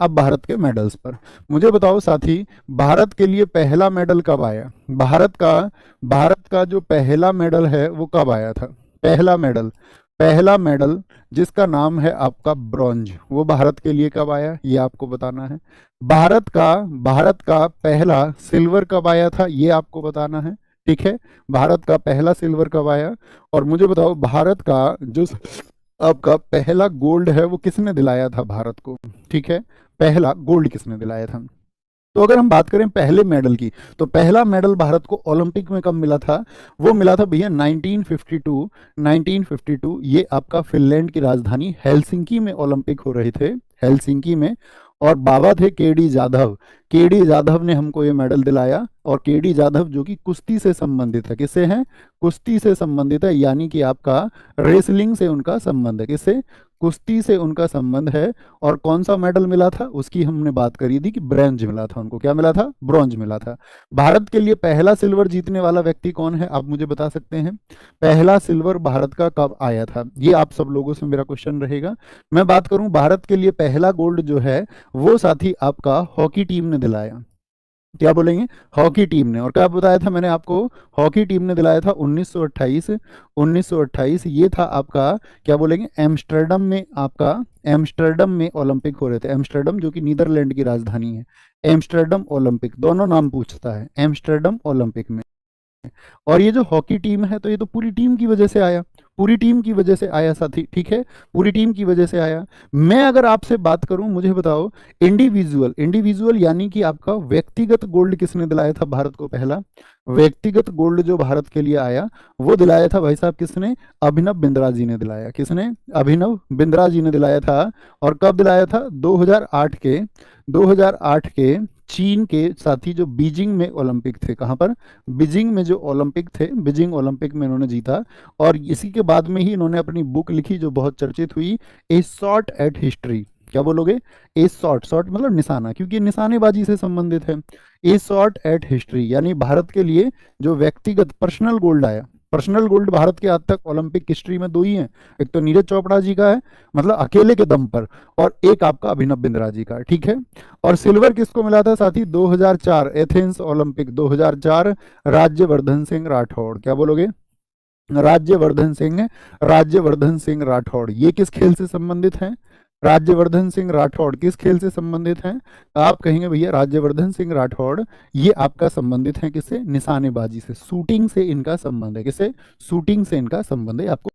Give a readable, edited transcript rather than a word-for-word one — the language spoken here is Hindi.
अब भारत के मेडल्स पर मुझे बताओ साथी, भारत के लिए पहला मेडल कब आया? भारत का जो पहला मेडल है वो कब आया था? पहला मेडल जिसका नाम है आपका ब्रॉन्ज, वो भारत के लिए कब आया ये आपको बताना है। भारत का पहला सिल्वर कब आया था ये आपको बताना है। ठीक है, भारत का पहला सिल्वर कब आया? और मुझे बताओ भारत का जो आपका पहला गोल्ड है वो किसने दिलाया था भारत को? ठीक है, पहला गोल्ड किसने दिलाया था? तो अगर हम बात करें पहले मेडल की, तो पहला मेडल भारत को ओलंपिक में कब मिला था? वो मिला था भैया 1952। 1952 ये आपका फिनलैंड की राजधानी हेलसिंकी में ओलंपिक हो रहे थे, हेलसिंकी में। और बाबा थे केडी जाधव। केडी जाधव ने हमको ये मेडल दिलाया। और केडी जाधव जो कि कुश्ती से संबंधित है, किससे हैं? कुश्ती से संबंधित है, यानी कि आपका रेसलिंग से उनका संबंध है। किससे? कुश्ती से उनका संबंध है। और कौन सा मेडल मिला था उसकी हमने बात करी थी कि ब्रॉन्ज मिला था उनको। क्या मिला था? ब्रॉन्ज मिला था। भारत के लिए पहला सिल्वर जीतने वाला व्यक्ति कौन है, आप मुझे बता सकते हैं? पहला सिल्वर भारत का कब आया था, ये आप सब लोगों से मेरा क्वेश्चन रहेगा। मैं बात करूं भारत के लिए पहला गोल्ड जो है वो साथी आपका हॉकी टीम ने दिलाया। क्या बोलेंगे? हॉकी टीम ने। और क्या बताया था मैंने आपको? हॉकी टीम ने दिलाया था 1928। 1928 ये था आपका, क्या बोलेंगे, एम्स्टर्डम में। आपका एम्स्टर्डम में ओलंपिक हो रहे थे। एम्स्टर्डम जो कि नीदरलैंड की राजधानी है। एम्स्टर्डम ओलंपिक, दोनों नाम पूछता है, एम्स्टर्डम ओलंपिक में। और ये जो हॉकी टीम है तो ये तो पूरी टीम की वजह से आया, पूरी टीम की वजह से आया साथी। ठीक है, पूरी टीम की वजह से आया। मैं अगर आपसे बात करूं, मुझे बताओ इंडिविजुअल, इंडिविजुअल यानी कि आपका व्यक्तिगत गोल्ड किसने दिलाया था भारत को? पहला व्यक्तिगत गोल्ड जो भारत के लिए आया वो दिलाया था भाई साहब किसने? अभिनव बिंद्रा जी ने दिलाया। किसने? अभिनव बिंद्रा जी ने दिलाया था। और कब दिलाया था? 2008 के चीन के साथी जो बीजिंग में ओलंपिक थे। कहाँ पर? बीजिंग में जो ओलंपिक थे, बीजिंग ओलंपिक में इन्होंने जीता। और इसी के बाद में ही इन्होंने अपनी बुक लिखी जो बहुत चर्चित हुई, ए शॉट एट हिस्ट्री। क्या बोलोगे? ए शॉट, शॉट मतलब निशाना, क्योंकि निशानेबाजी से संबंधित है। ए शॉट एट हिस्ट्री यानी भारत के लिए जो व्यक्तिगत पर्सनल गोल्ड आया। पर्सनल गोल्ड भारत के आज तक ओलंपिक हिस्ट्री में दो ही हैं, एक तो नीरज चोपड़ा जी का है, मतलब अकेले के दम पर, और एक आपका अभिनव बिंद्रा जी का। ठीक है, और सिल्वर किसको मिला था साथी? 2004 एथेंस ओलंपिक 2004, राज्यवर्धन सिंह राठौड़। क्या बोलोगे? राज्यवर्धन सिंह राठौड़। ये किस खेल से संबंधित हैं? राज्यवर्धन सिंह राठौड़ किस खेल से संबंधित हैं? आप कहेंगे भैया राज्यवर्धन सिंह राठौड़ ये आपका संबंधित है किससे? निशानेबाजी से, शूटिंग से इनका संबंध है। किससे? शूटिंग से इनका संबंध है, आपको